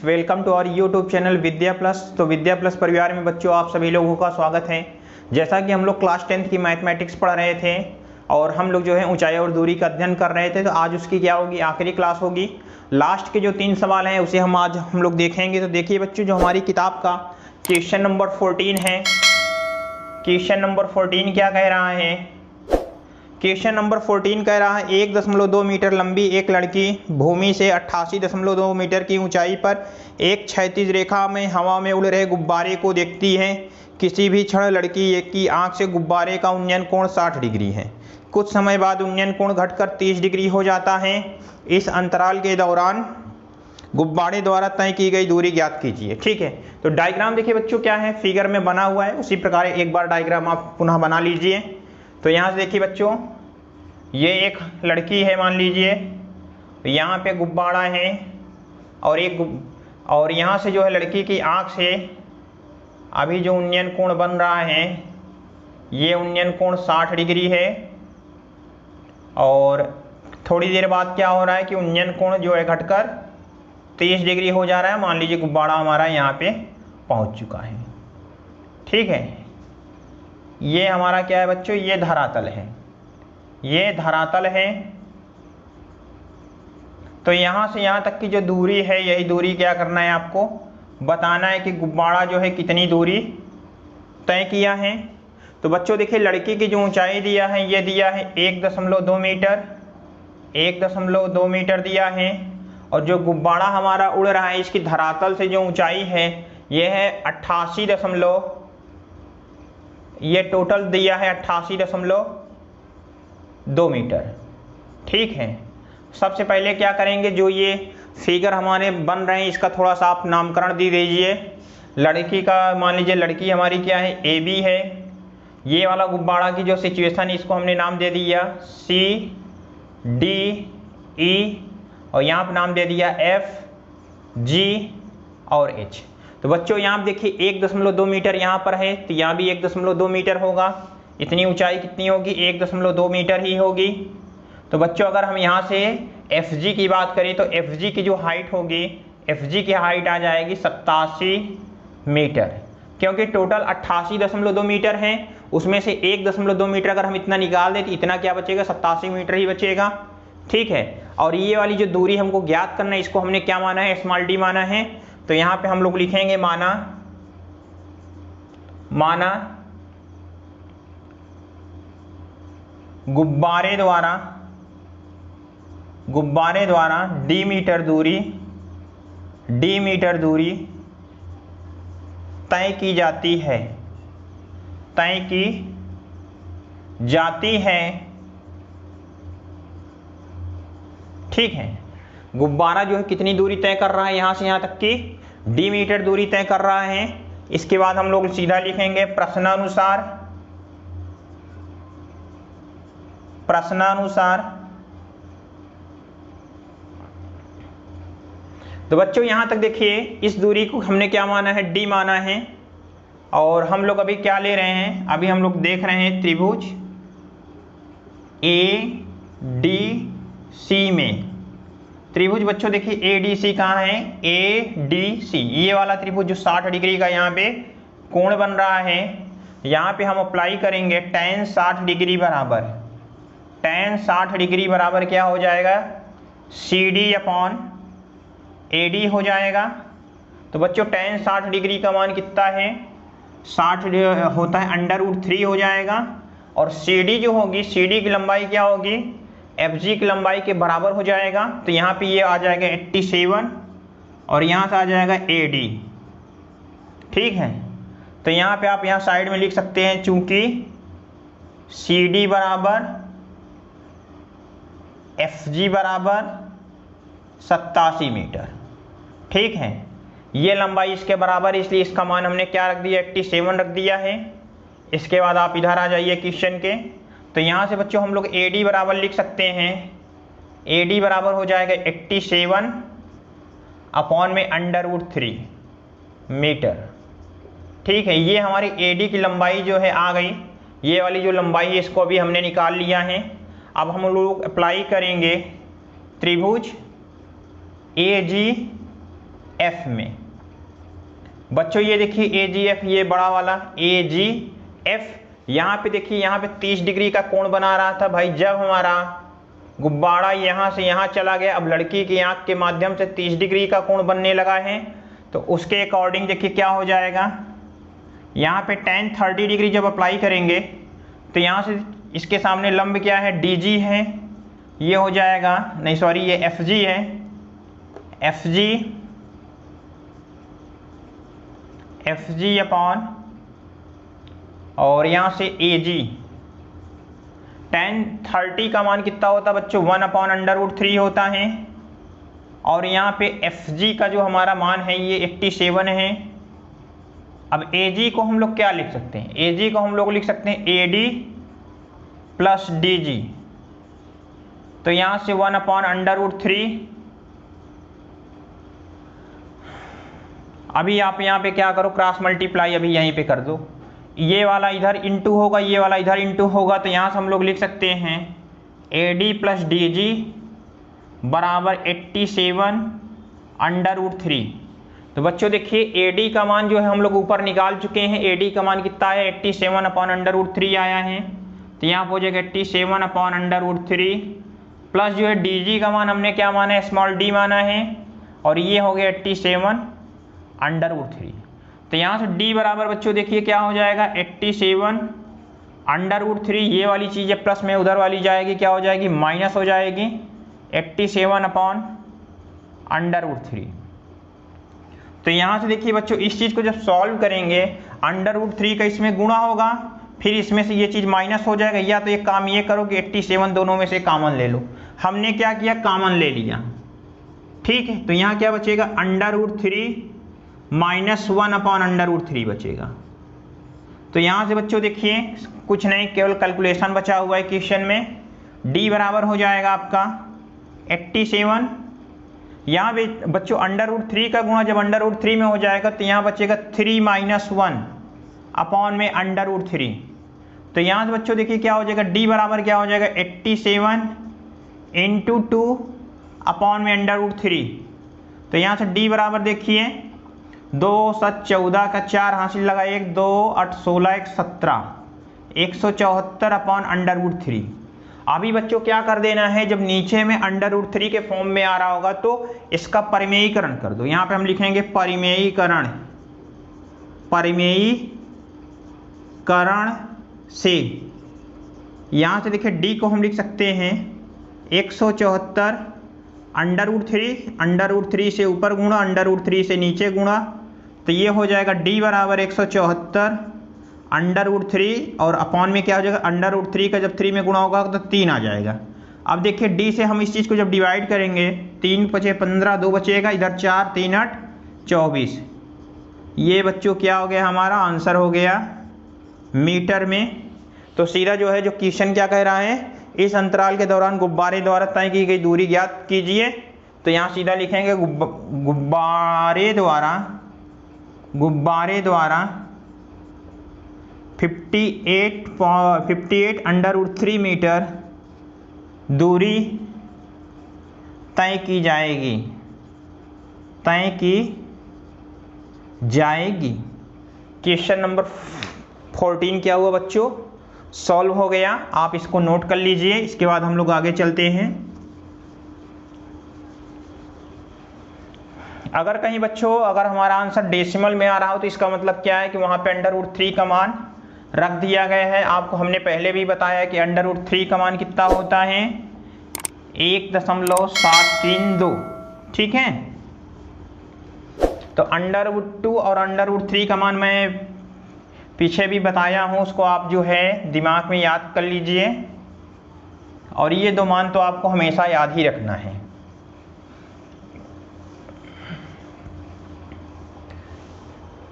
Welcome to our YouTube channel Vidya plus. तो Vidya plus परिवार में बच्चों आप सभी लोगों का स्वागत है। जैसा कि हम लोग क्लास 10th की मैथमेटिक्स पढ़ रहे थे और हम लोग जो है ऊंचाई और दूरी का अध्ययन कर रहे थे, तो आज उसकी क्या होगी, आखिरी क्लास होगी। लास्ट के जो 3 सवाल हैं उसे हम आज लोग देखेंगे। तो देखिए बच्चों, जो हमारी किताब का क्वेश्चन नंबर 14 है, क्वेश्चन नंबर 14 क्या कह रहा है? क्वेश्चन नंबर 14 कह रहा है 1.2 मीटर लंबी एक लड़की भूमि से 88.2 मीटर की ऊंचाई पर एक क्षैतिज रेखा में हवा में उड़ रहे गुब्बारे को देखती है। किसी भी क्षण लड़की की आंख से गुब्बारे का उन्नयन कोण 60 डिग्री है। कुछ समय बाद उन्नयन कोण घटकर 30 डिग्री हो जाता है। इस अंतराल के दौरान गुब्बारे द्वारा तय की गई दूरी ज्ञात कीजिए। ठीक है, तो डायग्राम देखिए बच्चों क्या है, फिगर में बना हुआ है। उसी प्रकार एक बार डायग्राम आप पुनः बना लीजिए। तो यहाँ से देखिए बच्चों, ये एक लड़की है मान लीजिए, तो यहाँ पे गुब्बारा है और यहाँ से जो है लड़की की आँख से अभी जो उन्नयन कोण बन रहा है, ये उन्नयन कोण 60 डिग्री है। और थोड़ी देर बाद क्या हो रहा है कि उन्नयन कोण जो है घटकर 30 डिग्री हो जा रहा है। मान लीजिए गुब्बारा हमारा यहाँ पे पहुँच चुका है। ठीक है, ये हमारा क्या है बच्चों, ये धरातल है, ये धरातल है। तो यहाँ से यहाँ तक की जो दूरी है, यही दूरी क्या करना है, आपको बताना है कि गुब्बारा जो है कितनी दूरी तय किया है। तो बच्चों देखिए, लड़की की जो ऊंचाई दिया है, ये दिया है 1.2 मीटर, 1.2 मीटर दिया है। और जो गुब्बारा हमारा उड़ रहा है, इसकी धरातल से जो ऊंचाई है, ये है 88, ये टोटल दिया है 88.2 मीटर। ठीक है, सबसे पहले क्या करेंगे, जो ये फिगर हमारे बन रहे हैं इसका थोड़ा सा आप नामकरण दे दीजिए। लड़की का मान लीजिए, लड़की हमारी क्या है, ए बी है। ये वाला गुब्बारा की जो सिचुएशन है, इसको हमने नाम दे दिया सी डी ई, और यहाँ पर नाम दे दिया एफ जी और एच। तो बच्चों यहाँ देखिए 1.2 मीटर यहाँ पर है, तो यहाँ भी 1.2 मीटर होगा। इतनी ऊंचाई कितनी होगी, 1.2 मीटर ही होगी। तो बच्चों अगर हम यहाँ से एफ की बात करें, तो एफ की जो हाइट होगी, एफ की हाइट आ जाएगी 87 मीटर, क्योंकि टोटल 88.2 मीटर है। उसमें से 1.2 मीटर अगर हम इतना निकाल दें तो इतना क्या बचेगा, 87 मीटर ही बचेगा। ठीक है, और ये वाली जो दूरी हमको ज्ञात करना है, इसको हमने क्या माना है, स्मॉल डी माना है। तो यहाँ पे हम लोग लिखेंगे माना गुब्बारे द्वारा डी मीटर दूरी तय की जाती है। ठीक है, गुब्बारा जो है कितनी दूरी तय कर रहा है, यहाँ से यहाँ तक की डी मीटर दूरी तय कर रहा है। इसके बाद हम लोग सीधा लिखेंगे प्रश्नानुसार। तो बच्चों यहाँ तक देखिए, इस दूरी को हमने क्या माना है, डी माना है। और हम लोग अभी क्या ले रहे हैं, अभी हम लोग देख रहे हैं त्रिभुज ए डी सी में। त्रिभुज बच्चों देखिए ए डी सी कहाँ है, ए डी सी, ये वाला त्रिभुज जो 60 डिग्री का यहाँ पे कोण बन रहा है, यहाँ पे हम अप्लाई करेंगे tan 60 डिग्री बराबर, tan 60 डिग्री बराबर क्या हो जाएगा, C D upon A D हो जाएगा। तो बच्चों tan 60 डिग्री का मान कितना है, 60 होता है √3 हो जाएगा। और सी डी जो होगी, सी डी की लंबाई क्या होगी, एफ जी की लंबाई के बराबर हो जाएगा। तो यहाँ पे ये आ जाएगा 87 और यहाँ से आ जाएगा ए डी। ठीक है, तो यहाँ पे आप यहाँ साइड में लिख सकते हैं, चूंकि सी डी बराबर एफ जी बराबर 87 मीटर। ठीक है, ये लंबाई इसके बराबर, इसलिए इसका मान हमने क्या रख दिया, 87 रख दिया है। इसके बाद आप इधर आ जाइए क्वेश्चन के। तो यहाँ से बच्चों हम लोग ए डी बराबर लिख सकते हैं, ए डी बराबर हो जाएगा 87 अपॉन में √3 मीटर। ठीक है, ये हमारी ए डी की लंबाई जो है आ गई। ये वाली जो लंबाई है इसको भी हमने निकाल लिया है। अब हम लोग अप्लाई करेंगे त्रिभुज ए जी एफ में। बच्चों ये देखिए AGF, ये बड़ा वाला AGF, यहाँ पे देखिए यहाँ पे 30 डिग्री का कोण बना रहा था भाई। जब हमारा गुब्बारा यहाँ से यहाँ चला गया, अब लड़की की आंख के माध्यम से 30 डिग्री का कोण बनने लगा है, तो उसके अकॉर्डिंग देखिए क्या हो जाएगा। यहाँ पे tan 30 डिग्री जब अप्लाई करेंगे तो यहाँ से इसके सामने लंब क्या है, DG है, ये हो जाएगा, नहीं सॉरी ये FG है, FG अपॉन, और यहाँ से AG। tan 30 का मान कितना होता है बच्चों, 1/√3 होता है। और यहाँ पे FG का जो हमारा मान है ये 87 है। अब AG को हम लोग क्या लिख सकते हैं, AG को हम लोग लिख सकते हैं AD प्लस DG। तो यहाँ से 1/√3। अभी आप यहाँ पे क्या करो, क्रॉस मल्टीप्लाई अभी यहीं पे कर दो। ये वाला इधर इंटू होगा, ये वाला इधर इंटू होगा, तो यहाँ से हम लोग लिख सकते हैं AD प्लस DG बराबर 87/√3। तो बच्चों देखिए AD का मान जो है हम लोग ऊपर निकाल चुके हैं। AD का मान कितना है, 87/√3 आया है। तो यहाँ हो जाएगा 87/√3 प्लस जो है DG का मान हमने क्या माना है, स्मॉल d माना है, और ये हो गया 87/√3। तो यहाँ से d बराबर बच्चों देखिए क्या हो जाएगा, 87/√3। ये वाली चीज़ प्लस में उधर वाली जाएगी, क्या हो जाएगी, माइनस हो जाएगी, 87/√3। तो यहाँ से देखिए बच्चों इस चीज़ को जब सॉल्व करेंगे, √3 का इसमें गुणा होगा, फिर इसमें से ये चीज़ माइनस हो जाएगा। या तो एक काम ये करो कि 87 दोनों में से कॉमन ले लो। हमने क्या किया, कॉमन ले लिया, ठीक है। तो यहाँ क्या बचेगा, √3 माइनस 1/√3 बचेगा। तो यहाँ से बच्चों देखिए कुछ नहीं, केवल कैलकुलेशन बचा हुआ है क्वेश्चन में। d बराबर हो जाएगा आपका 87। यहाँ भी बच्चों √3 का गुणा जब √3 में हो जाएगा तो यहाँ बचेगा 3 माइनस 1 अपॉन में √3। तो यहाँ से बच्चों देखिए क्या हो जाएगा, d बराबर क्या हो जाएगा, 87 इंटू 2 अपॉन में √3। तो यहाँ से d बराबर देखिए 2 7 14 का 4 हासिल लगा, 1 2 8 16 1 17 174 अपॉन √3। अभी बच्चों क्या कर देना है, जब नीचे में √3 के फॉर्म में आ रहा होगा तो इसका परिमेयीकरण कर दो। यहाँ पे हम लिखेंगे परिमेयीकरण, परिमेयीकरण से यहाँ से देखिए d को हम लिख सकते हैं 174 √3 से ऊपर गुणा, √3 से नीचे गुणा, तो ये हो जाएगा d बराबर 174 √3 और अपॉन में क्या हो जाएगा, √3 का जब 3 में गुणा होगा तो 3 आ जाएगा। अब देखिए d से हम इस चीज़ को जब डिवाइड करेंगे, 3 5 15 2 बचेगा, इधर 4 3 8 24। ये बच्चों क्या हो गया, हमारा आंसर हो गया मीटर में। तो सीधा जो है जो क्वेश्चन क्या कह रहा है, इस अंतराल के दौरान गुब्बारे द्वारा तय की गई दूरी ज्ञात कीजिए। तो यहाँ सीधा लिखेंगे गुब्बारे द्वारा 58 √3 मीटर दूरी तय की जाएगी। क्वेश्चन नंबर 14 क्या हुआ बच्चों, सॉल्व हो गया। आप इसको नोट कर लीजिए, इसके बाद हम लोग आगे चलते हैं। अगर कहीं बच्चों अगर हमारा आंसर डेसिमल में आ रहा हो तो इसका मतलब क्या है कि वहाँ पे √3 का मान रख दिया गया है। आपको हमने पहले भी बताया कि √3 का मान कितना होता है, 1.732, ठीक है। तो √2 और √3 का मान मैं पीछे भी बताया हूँ, उसको आप जो है दिमाग में याद कर लीजिए। और ये दो मान तो आपको हमेशा याद ही रखना है।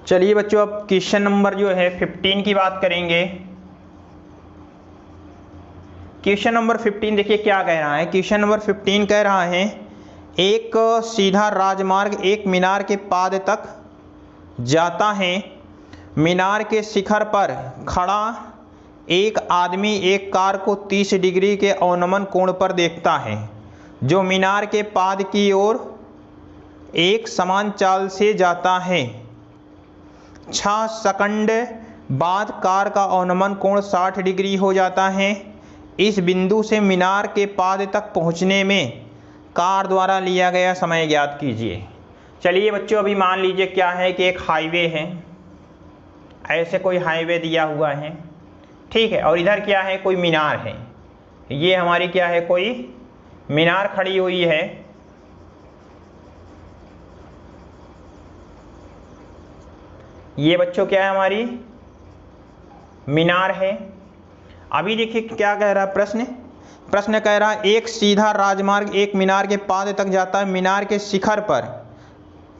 चलिए बच्चों अब क्वेश्चन नंबर जो है 15 की बात करेंगे। क्वेश्चन नंबर 15 देखिए क्या कह रहा है। क्वेश्चन नंबर 15 कह रहा है, एक सीधा राजमार्ग एक मीनार के पाद तक जाता है। मीनार के शिखर पर खड़ा एक आदमी एक कार को 30 डिग्री के अवनमन कोण पर देखता है, जो मीनार के पाद की ओर एक समान चाल से जाता है। 6 सेकंड बाद कार का अवनमन कोण 60 डिग्री हो जाता है। इस बिंदु से मीनार के पाद तक पहुंचने में कार द्वारा लिया गया समय ज्ञात कीजिए। चलिए बच्चों, अभी मान लीजिए क्या है कि एक हाईवे है, ऐसे कोई हाईवे दिया हुआ है, ठीक है, और इधर क्या है, कोई मीनार है। ये हमारी क्या है, कोई मीनार खड़ी हुई है। ये बच्चों क्या है, हमारी मीनार है। अभी देखिए क्या कह रहा है प्रश्न कह रहा है एक सीधा राजमार्ग एक मीनार के पाद तक जाता है। मीनार के शिखर पर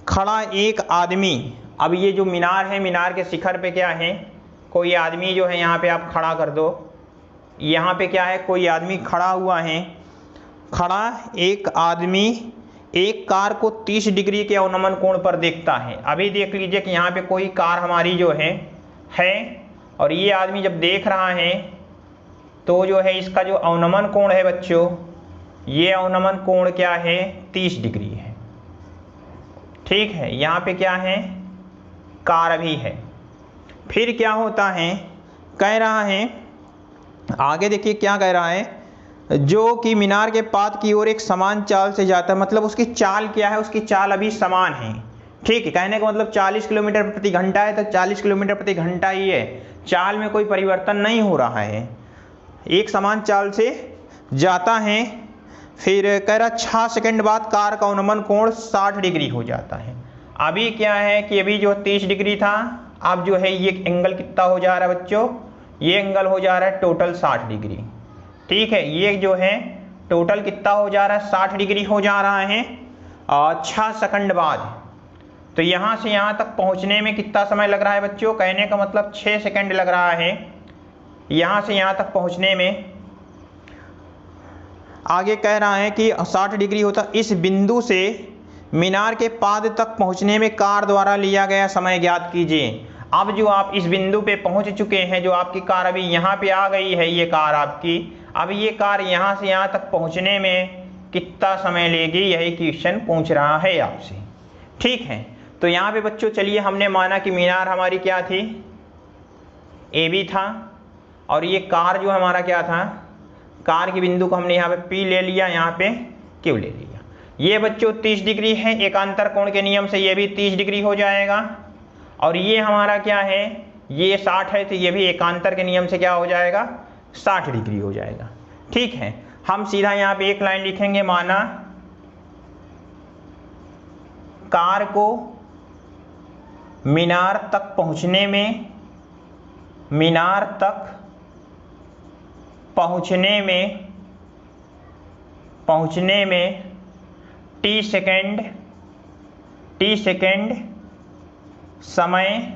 खड़ा एक आदमी, अब ये जो मीनार है, मीनार के शिखर पे क्या है, कोई आदमी जो है, यहाँ पे आप खड़ा कर दो, यहाँ पे क्या है, कोई आदमी खड़ा हुआ है। खड़ा एक आदमी एक कार को 30 डिग्री के अवनमन कोण पर देखता है। अभी देख लीजिए कि यहाँ पे कोई कार हमारी जो है और ये आदमी जब देख रहा है तो जो है इसका जो अवनमन कोण है बच्चों, ये अवनमन कोण क्या है, 30 डिग्री है। ठीक है, यहाँ पे क्या है, कार भी है। फिर क्या होता है, कह रहा है आगे देखिए क्या कह रहा है, जो कि मीनार के पाद की ओर एक समान चाल से जाता है। मतलब उसकी चाल क्या है, उसकी चाल अभी समान है। ठीक है, कहने का मतलब 40 किलोमीटर प्रति घंटा है तो 40 किलोमीटर प्रति घंटा ही है, चाल में कोई परिवर्तन नहीं हो रहा है, एक समान चाल से जाता है। फिर कह रहा 6 सेकंड बाद कार का अवनमन कोण 60 डिग्री हो जाता है। अभी क्या है कि अभी जो 30 डिग्री था, अब जो है ये एंगल कितना हो जा रहा है बच्चों, ये एंगल हो जा रहा है टोटल 60 डिग्री। ठीक है, ये जो है टोटल कितना हो जा रहा है, 60 डिग्री हो जा रहा है 6 सेकंड बाद। तो यहाँ से यहाँ तक पहुँचने में कितना समय लग रहा है बच्चों, कहने का मतलब 6 सेकंड लग रहा है यहाँ से यहाँ तक पहुँचने में। आगे कह रहा है कि 60 डिग्री होता, इस बिंदु से मीनार के पाद तक पहुँचने में कार द्वारा लिया गया समय ज्ञात कीजिए। अब जो आप इस बिंदु पे पहुँच चुके हैं, जो आपकी कार अभी यहाँ पे आ गई है, ये कार आपकी, अब ये कार यहाँ से यहाँ तक पहुँचने में कितना समय लेगी, यही क्वेश्चन पूछ रहा है आपसे। ठीक है, तो यहाँ पे बच्चों चलिए हमने माना कि मीनार हमारी क्या थी, AB था, और ये कार जो हमारा क्या था, कार की बिंदु को हमने यहाँ पे P ले लिया, यहाँ पे Q ले लिया। ये बच्चों 30 डिग्री है, एकांतर कोण के नियम से ये भी 30 डिग्री हो जाएगा। और ये हमारा क्या है, ये 60 है, तो ये भी एकांतर के नियम से क्या हो जाएगा, 60 डिग्री हो जाएगा। ठीक है, हम सीधा यहाँ पे एक लाइन लिखेंगे, माना कार को मीनार तक पहुँचने में T सेकेंड समय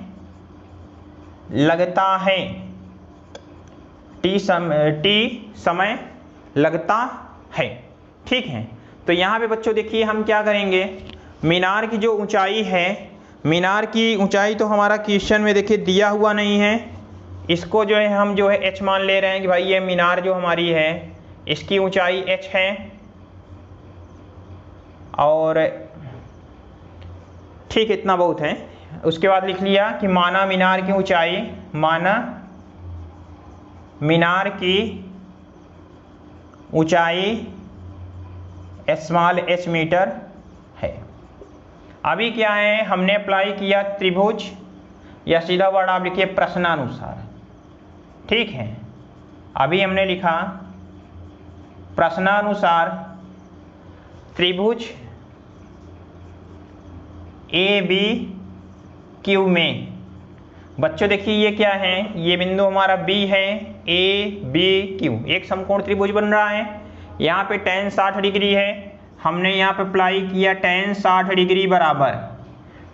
लगता है। T समय लगता है। ठीक है, तो यहाँ पे बच्चों देखिए हम क्या करेंगे, मीनार की जो ऊंचाई है, मीनार की ऊंचाई तो हमारा क्वेश्चन में देखिए दिया हुआ नहीं है, इसको जो है हम जो है h मान ले रहे हैं कि भाई ये मीनार जो हमारी है इसकी ऊंचाई h है। और ठीक, इतना बहुत है। उसके बाद लिख लिया कि माना मीनार की ऊंचाई, माना मीनार की ऊंचाई स्मॉल h मीटर है। अभी क्या है, हमने अप्लाई किया त्रिभुज, या सीधा वर्ड आप लिखिए प्रश्नानुसार। ठीक है, अभी हमने लिखा प्रश्नानुसार त्रिभुज ABQ में। बच्चों देखिए ये क्या है, ये बिंदु हमारा B है, ABQ एक समकोण त्रिभुज बन रहा है। यहाँ पे tan 60 डिग्री है, हमने यहाँ पे अप्लाई किया tan 60 डिग्री बराबर।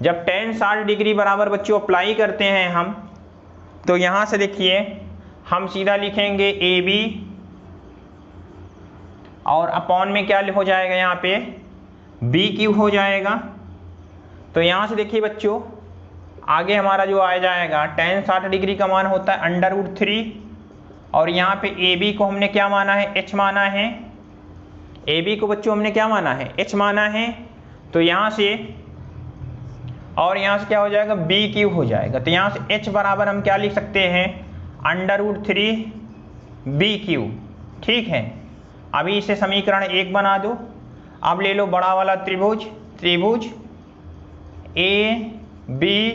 जब tan 60 डिग्री बराबर बच्चों अप्लाई करते हैं हम, तो यहाँ से देखिए हम सीधा लिखेंगे AB, और अपॉन में क्या हो जाएगा, यहाँ पे BQ हो जाएगा। तो यहाँ से देखिए बच्चों आगे हमारा जो आ जाएगा, tan 60 डिग्री का मान होता है √3, और यहाँ पे AB को हमने क्या माना है, H माना है। AB को बच्चों हमने क्या माना है, H माना है। तो यहाँ से और यहाँ से क्या हो जाएगा, बी क्यू हो जाएगा। तो यहाँ से h बराबर हम क्या लिख सकते हैं, √3 बी क्यू। ठीक है, अभी इसे समीकरण 1 बना दो। अब ले लो बड़ा वाला त्रिभुज, त्रिभुज ए बी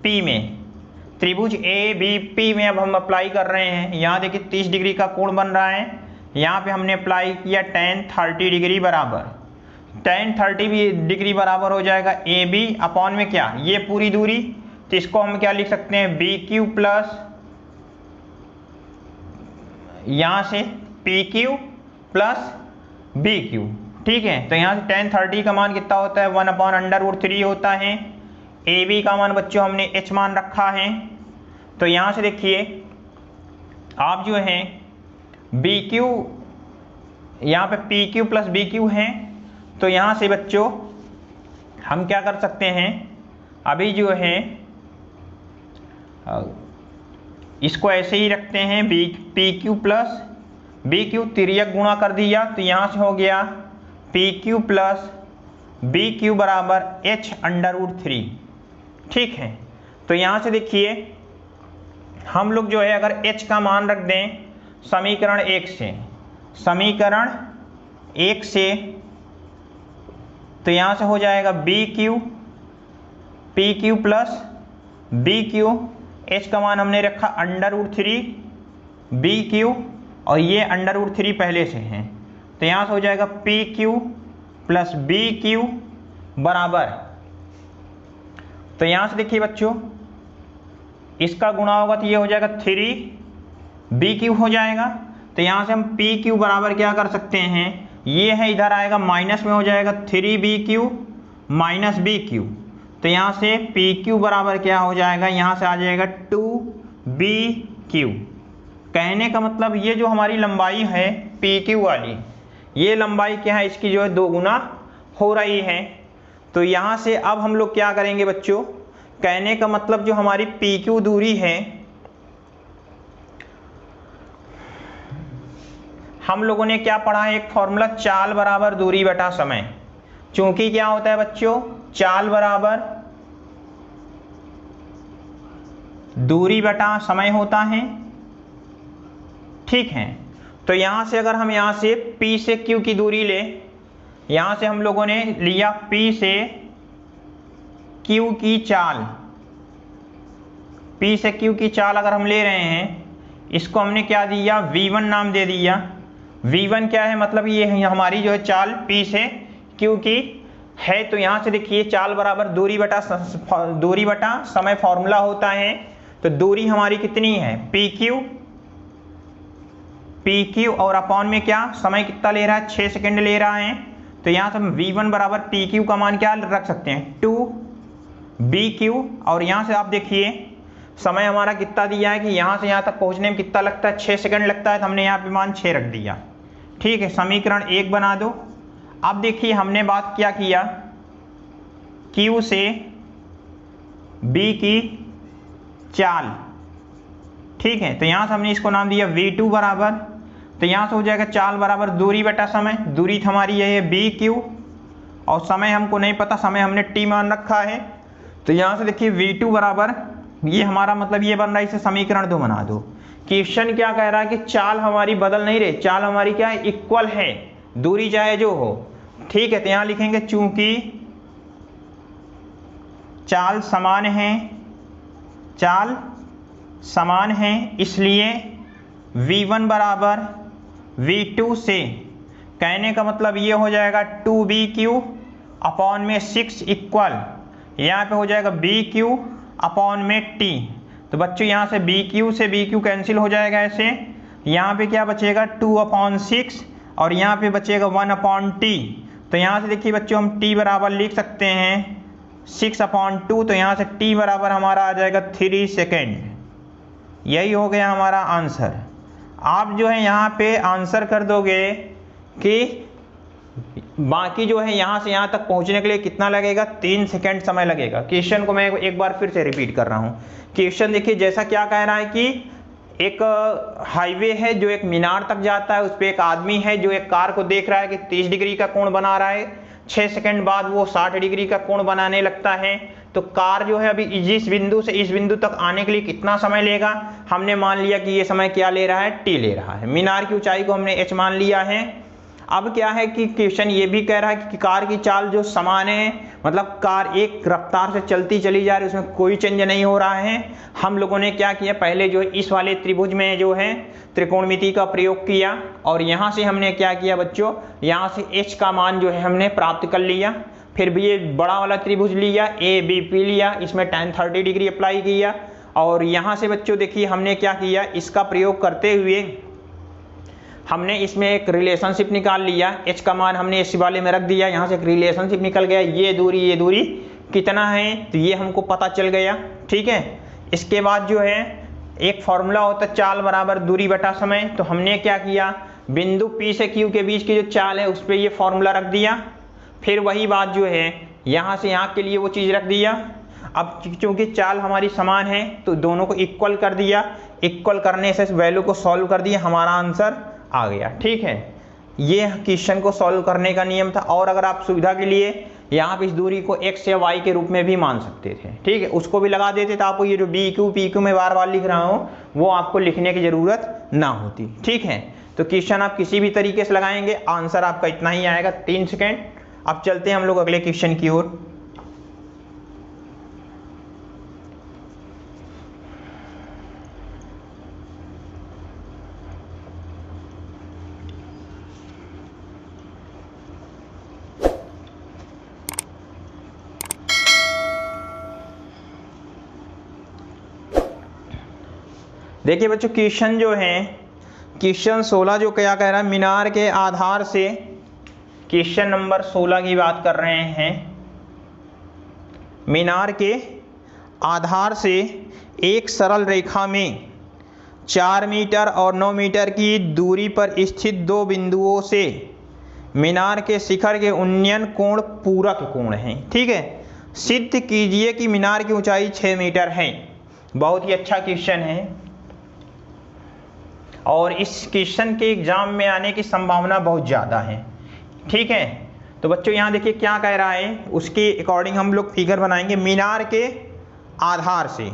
पी में, त्रिभुज ए बी पी में अब हम अप्लाई कर रहे हैं। यहाँ देखिए 30 डिग्री का कोण बन रहा है, यहाँ पे हमने अप्लाई किया tan 30 डिग्री बराबर, tan 30 डिग्री बराबर हो जाएगा ए बी अपॉन में क्या, ये पूरी दूरी, तो इसको हम क्या लिख सकते हैं, बी क्यू प्लस यहाँ से P Q plus B Q. ठीक है, तो यहाँ से tan 30 का मान कितना होता है, 1/√3 होता है। ए बी का मान बच्चों हमने h मान रखा है। तो यहाँ से देखिए आप जो है बी क्यू, यहाँ पे P Q plus B Q है, तो यहाँ से बच्चों हम क्या कर सकते हैं, अभी जो है इसको ऐसे ही रखते हैं, P Q plus B Q, तिर्यक गुणा कर दिया, तो यहाँ से हो गया P Q plus B Q बराबर h√3। ठीक है, तो यहाँ से देखिए हम लोग जो है अगर h का मान रख दें समीकरण 1 से, समीकरण 1 से, तो यहाँ से हो जाएगा B Q P Q plus B Q, h का मान हमने रखा √3 बी क्यू और ये √3 पहले से है, तो यहाँ से हो जाएगा P Q plus B Q बराबर, तो यहाँ से देखिए बच्चों इसका गुणा होगा तो ये हो जाएगा 3 बी क्यू हो जाएगा। तो यहाँ से हम पी क्यू बराबर क्या कर सकते हैं, ये है इधर आएगा माइनस में हो जाएगा 3 B Q minus B Q, तो यहाँ से पी क्यू बराबर क्या हो जाएगा, यहाँ से आ जाएगा 2 बी क्यू। कहने का मतलब ये जो हमारी लंबाई है पी क्यू वाली, ये लंबाई क्या है, इसकी जो है 2 गुना हो रही है। तो यहाँ से अब हम लोग क्या करेंगे बच्चों, कहने का मतलब जो हमारी पी क्यू दूरी है, हम लोगों ने क्या पढ़ा है, एक फॉर्मूला चाल बराबर दूरी बटा समय। चूंकि क्या होता है बच्चों, चाल बराबर दूरी बटा समय होता है। ठीक है, तो यहां से अगर हम यहां से P से Q की दूरी ले, यहां से हम लोगों ने लिया P से Q की चाल, P से Q की चाल अगर हम ले रहे हैं, इसको हमने क्या दिया, V1 नाम दे दिया। V1 क्या है, मतलब ये है हमारी जो है चाल P से Q की है। तो यहां से देखिए चाल बराबर दूरी बटा समय फॉर्मूला होता है। तो दूरी हमारी कितनी है, पी क्यू और अपॉन में क्या, समय कितना ले रहा है, 6 सेकंड ले रहा है। तो यहाँ से हम V1 बराबर पी क्यू का मान क्या रख सकते हैं, 2 बी क्यू, और यहाँ से आप देखिए समय हमारा कितना दिया है कि यहाँ से यहाँ तक पहुँचने में कितना लगता है, 6 सेकंड लगता है, तो हमने यहाँ पे मान 6 रख दिया। ठीक है, समीकरण 1 बना दो। अब देखिए हमने बात क्या किया, Q से B की चाल। ठीक है, तो यहाँ से हमने इसको नाम दिया V2 बराबर, तो यहाँ से हो जाएगा चाल बराबर दूरी बटा समय। दूरी हमारी ये है बी क्यू और समय हमको नहीं पता, समय हमने t मान रखा है। तो यहाँ से देखिए V2 बराबर, ये हमारा मतलब ये बन रहा है, इसे समीकरण 2 बना दो। क्वेश्चन क्या कह रहा है कि चाल हमारी बदल नहीं रही, चाल हमारी क्या है, इक्वल है, दूरी चाहे जो हो। ठीक है, तो यहाँ लिखेंगे चूंकि चाल समान है, चाल समान है, इसलिए V1 बराबर V2 से, कहने का मतलब ये हो जाएगा 2BQ अपॉन में 6 इक्वल, यहाँ पे हो जाएगा BQ अपॉन में T। तो बच्चों यहाँ से BQ से BQ कैंसिल हो जाएगा ऐसे, यहाँ पे क्या बचेगा 2/6 और यहाँ पे बचेगा 1/T। तो यहाँ से देखिए बच्चों हम T बराबर लिख सकते हैं 6/2, तो यहाँ से T बराबर हमारा आ जाएगा 3 सेकेंड। यही हो गया हमारा आंसर। आप जो है यहाँ पे आंसर कर दोगे कि बाकी जो है यहाँ से यहाँ तक पहुँचने के लिए कितना लगेगा, 3 सेकेंड समय लगेगा। क्वेश्चन को मैं एक बार फिर से रिपीट कर रहा हूँ। क्वेश्चन देखिए जैसा क्या कह रहा है कि एक हाईवे है जो एक मीनार तक जाता है, उस पर एक आदमी है जो एक कार को देख रहा है कि 30 डिग्री का कोण बना रहा है। 6 सेकंड बाद वो 60 डिग्री का कोण बनाने लगता है। तो कार जो है अभी इस बिंदु से इस बिंदु तक आने के लिए कितना समय लेगा, हमने मान लिया कि ये समय क्या ले रहा है, t ले रहा है। मीनार की ऊंचाई को हमने h मान लिया है। अब क्या है कि क्वेश्चन ये भी कह रहा है कि कार की चाल जो समान है, मतलब कार एक रफ्तार से चलती चली जा रही है, उसमें कोई चेंज नहीं हो रहा है। हम लोगों ने क्या किया, पहले जो इस वाले त्रिभुज में जो है त्रिकोणमिति का प्रयोग किया और यहाँ से हमने क्या किया बच्चों, यहाँ से h का मान जो है हमने प्राप्त कर लिया। फिर भी ये बड़ा वाला त्रिभुज लिया, ABP लिया, इसमें tan 30 डिग्री अप्लाई किया और यहाँ से बच्चों देखिए हमने क्या किया, इसका प्रयोग करते हुए हमने इसमें एक रिलेशनशिप निकाल लिया। h का मान हमने इस वाले में रख दिया, यहाँ से एक रिलेशनशिप निकल गया, ये दूरी कितना है, तो ये हमको पता चल गया। ठीक है, इसके बाद जो है एक फॉर्मूला होता है चाल बराबर दूरी बटा समय। तो हमने क्या किया, बिंदु P से Q के बीच की जो चाल है उस पर ये फॉर्मूला रख दिया। फिर वही बात जो है यहाँ से यहाँ के लिए वो चीज़ रख दिया। अब चूंकि चाल हमारी समान है तो दोनों को इक्वल कर दिया, इक्वल करने से वैल्यू को सॉल्व कर दिया, हमारा आंसर आ गया। ठीक है, ये क्वेश्चन को सॉल्व करने का नियम था। और अगर आप सुविधा के लिए यहाँ पे इस दूरी को x या y के रूप में भी मान सकते थे, ठीक है, उसको भी लगा देते तो आपको ये जो BQ PQ में बार बार लिख रहा हूँ वो आपको लिखने की जरूरत ना होती। ठीक है, तो क्वेश्चन आप किसी भी तरीके से लगाएंगे, आंसर आपका इतना ही आएगा, 3 सेकेंड। अब चलते हैं हम लोग अगले क्वेश्चन की ओर। देखिए बच्चों क्वेश्चन जो है, क्वेश्चन 16 जो क्या कह रहा है, मीनार के आधार से, क्वेश्चन नंबर 16 की बात कर रहे हैं। मीनार के आधार से एक सरल रेखा में 4 मीटर और 9 मीटर की दूरी पर स्थित दो बिंदुओं से मीनार के शिखर के उन्नयन कोण पूरक कोण हैं। ठीक है, सिद्ध कीजिए कि मीनार की ऊंचाई 6 मीटर है। बहुत ही अच्छा क्वेश्चन है और इस क्वेश्चन के एग्जाम में आने की संभावना बहुत ज़्यादा है। ठीक है, तो बच्चों यहाँ देखिए क्या कह रहा है, उसके अकॉर्डिंग हम लोग फिगर बनाएंगे मीनार के आधार से।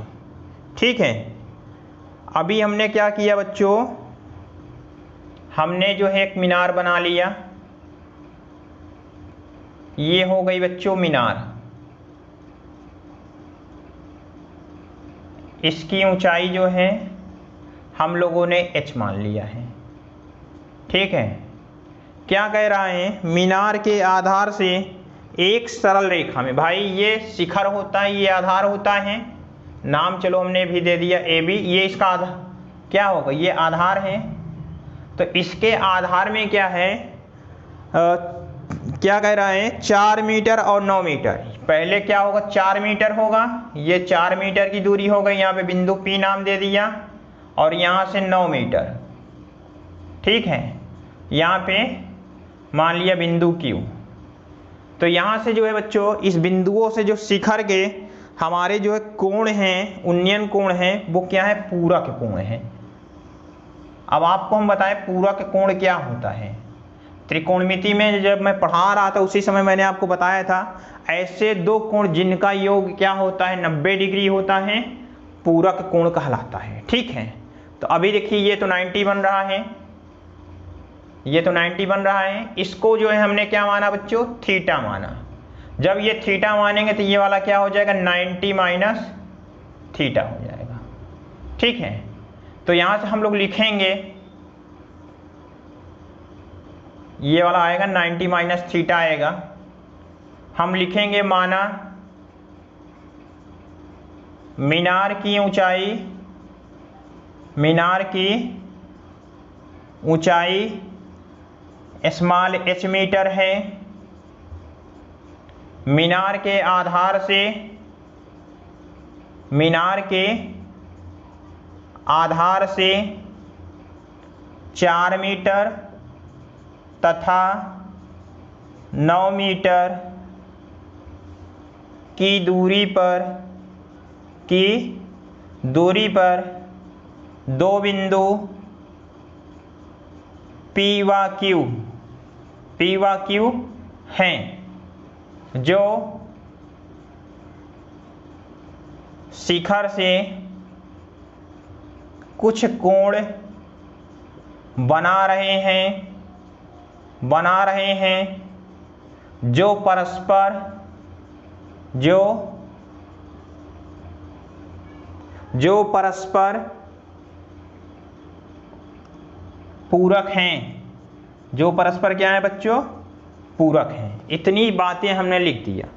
ठीक है, अभी हमने क्या किया बच्चों, हमने जो है एक मीनार बना लिया, ये हो गई बच्चों मीनार। इसकी ऊंचाई जो है हम लोगों ने h मान लिया है। ठीक है, क्या कह रहा है, मीनार के आधार से एक सरल रेखा में, भाई ये शिखर होता है, ये आधार होता है, नाम चलो हमने भी दे दिया AB, ये इसका आधार क्या होगा, ये आधार है। तो इसके आधार में क्या है, क्या कह रहा है, 4 मीटर और 9 मीटर। पहले क्या होगा, 4 मीटर होगा, ये 4 मीटर की दूरी हो गई, यहाँ पे बिंदु P नाम दे दिया, और यहाँ से 9 मीटर। ठीक है, यहाँ पे मान लिया बिंदु Q। तो यहाँ से जो है बच्चों इस बिंदुओं से जो शिखर के हमारे जो है कोण हैं, उन्नयन कोण हैं, वो क्या है, पूरक कोण है। अब आपको हम बताएं पूरक कोण क्या होता है। त्रिकोणमिति में जब मैं पढ़ा रहा था उसी समय मैंने आपको बताया था, ऐसे दो कोण जिनका योग क्या होता है, 90 डिग्री होता है, पूरक कोण कहलाता है। ठीक है, तो अभी देखिए ये तो 90 बन रहा है, ये तो 90 बन रहा है, इसको जो है हमने क्या माना बच्चों, थीटा माना। जब ये थीटा मानेंगे तो ये वाला क्या हो जाएगा, 90 माइनस थीटा हो जाएगा। ठीक है, तो यहाँ से हम लोग लिखेंगे, ये वाला आएगा 90 माइनस थीटा आएगा। हम लिखेंगे माना मीनार की ऊंचाई, मीनार की ऊंचाई स्मॉल h मीटर है। मीनार के आधार से, मीनार के आधार से 4 मीटर तथा 9 मीटर की दूरी पर दो बिंदु P व Q हैं। जो शिखर से कुछ कोण बना रहे हैं जो परस्पर पूरक हैं, जो परस्पर क्या है बच्चों, पूरक हैं। इतनी बातें हमने लिख दिया,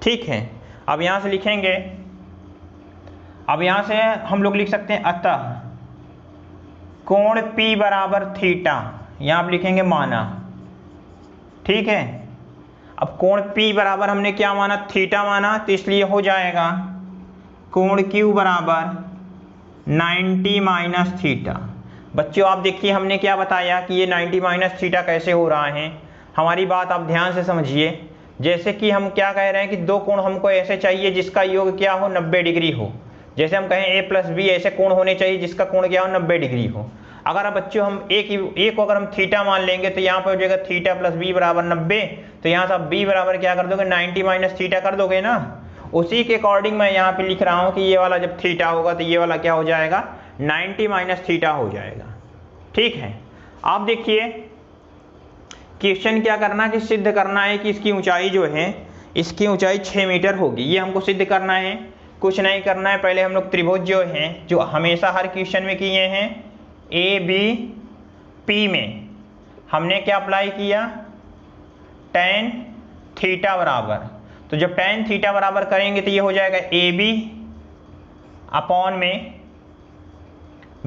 ठीक है। अब यहां से लिखेंगे, अब यहां से हम लोग लिख सकते हैं अतः कोण P बराबर थीटा, यहां आप लिखेंगे माना, ठीक है। अब कोण P बराबर हमने क्या माना, थीटा माना, तो इसलिए हो जाएगा कोण Q बराबर 90 माइनस थीटा। बच्चों आप देखिए हमने क्या बताया कि ये 90 माइनस थीटा कैसे हो रहा है। हमारी बात आप ध्यान से समझिए। जैसे कि हम क्या कह रहे हैं कि दो कोण हमको ऐसे चाहिए जिसका योग क्या हो, 90 डिग्री हो। जैसे हम कहें A प्लस बी, ऐसे कोण होने चाहिए जिसका कोण क्या हो, 90 डिग्री हो। अगर अब बच्चों हम ए को अगर हम थीटा मान लेंगे तो यहाँ पर हो जाएगा थीटा प्लस बी बराबर 90। तो यहाँ से आप बी बराबर क्या कर दोगे, 90 माइनस थीटा कर दोगे ना। उसी के अकॉर्डिंग मैं यहाँ पे लिख रहा हूँ कि ये वाला जब थीटा होगा तो ये वाला क्या हो जाएगा, 90 माइनस थीटा हो जाएगा, ठीक है। आप देखिए क्वेश्चन क्या करना कि सिद्ध करना है कि इसकी ऊंचाई जो है, इसकी ऊंचाई 6 मीटर होगी। ये हमको सिद्ध करना है, कुछ नहीं करना है। पहले हम लोग त्रिभुज जो हैं, जो हमेशा हर क्वेश्चन में किए हैं, ए बी पी में हमने क्या अप्लाई किया, tan थीटा बराबर। तो जब tan थीटा बराबर करेंगे तो ये हो जाएगा ए बी अपॉन में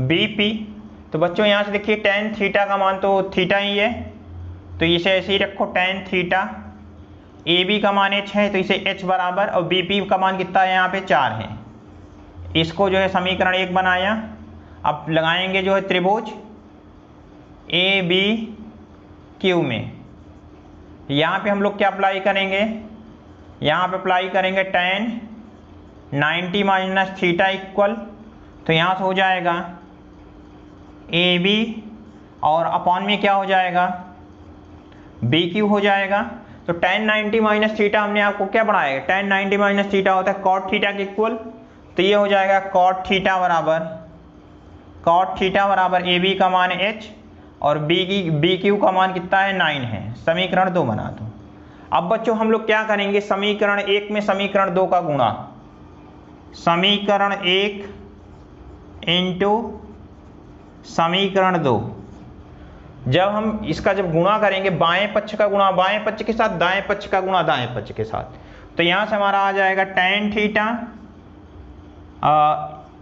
बी पी। तो बच्चों यहाँ से देखिए tan थीटा का मान तो थीटा ही है, तो इसे ऐसे ही रखो tan थीटा। ए बी का मान h है तो इसे h बराबर, और बी पी का मान कितना है, यहाँ पे 4 है। इसको जो है समीकरण 1 बनाया। अब लगाएंगे जो है त्रिभुज ए बी क्यू में। यहाँ पे हम लोग क्या अप्लाई करेंगे, यहाँ पे अप्लाई करेंगे tan 90 माइनस थीटा इक्वल, तो यहाँ से हो जाएगा ए बी और अपॉन में क्या हो जाएगा, बी क्यू हो जाएगा। तो tan 90 माइनस थीटा हमने आपको क्या पढ़ाया, tan 90 माइनस थीटा होता है cot थीटा के इक्वल। तो ये हो जाएगा cot थीटा बराबर ए बी का मान h और बी क्यू का मान कितना है, 9 है। समीकरण 2 बना दो। अब बच्चों हम लोग क्या करेंगे, समीकरण 1 में समीकरण 2 का गुणा, समीकरण 1 इंटू समीकरण 2। जब हम इसका जब गुणा करेंगे, बाएं पक्ष का गुणा बाएं पक्ष के साथ, दाएं पक्ष का गुणा दाएं पक्ष के साथ, तो यहां से हमारा आ जाएगा tan थीटा,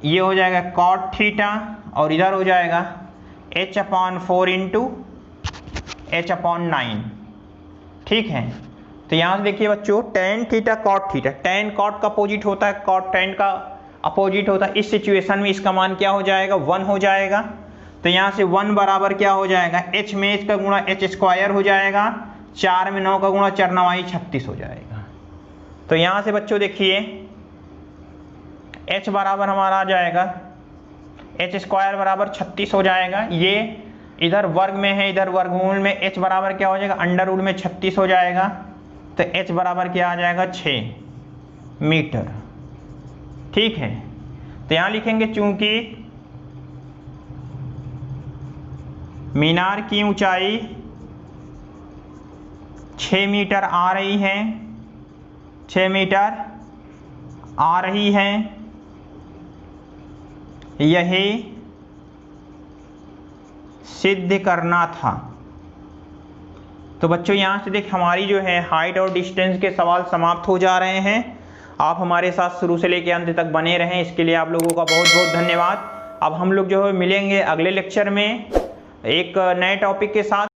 ये हो जाएगा cot थीटा, और इधर हो जाएगा h/4 इंटू h/9, ठीक है। तो यहाँ से देखिए बच्चों tan theta cot theta, tan cot का अपोजिट होता है, cot tan का अपोजिट होता है। इस सिचुएशन में इसका मान क्या हो जाएगा, 1 हो जाएगा। तो यहाँ से 1 बराबर क्या हो जाएगा, h में h का गुणा h स्क्वायर हो जाएगा, 4 में 9 का गुणा 4 9 36 हो जाएगा। तो यहाँ से बच्चों देखिए h बराबर हमारा आ जाएगा, h स्क्वायर बराबर 36 हो जाएगा। ये इधर वर्ग में है, इधर वर्गमूल में, h बराबर क्या हो जाएगा, अंडर रूट में 36 हो जाएगा। तो h बराबर क्या आ जाएगा, 6 मीटर, ठीक है। तो यहाँ लिखेंगे चूंकि मीनार की ऊंचाई 6 मीटर आ रही है, 6 मीटर आ रही है, यही सिद्ध करना था। तो बच्चों यहाँ से देख हमारी जो है हाइट और डिस्टेंस के सवाल समाप्त हो जा रहे हैं। आप हमारे साथ शुरू से लेकर अंत तक बने रहें, इसके लिए आप लोगों का बहुत बहुत धन्यवाद। अब हम लोग जो है मिलेंगे अगले लेक्चर में एक नए टॉपिक के साथ।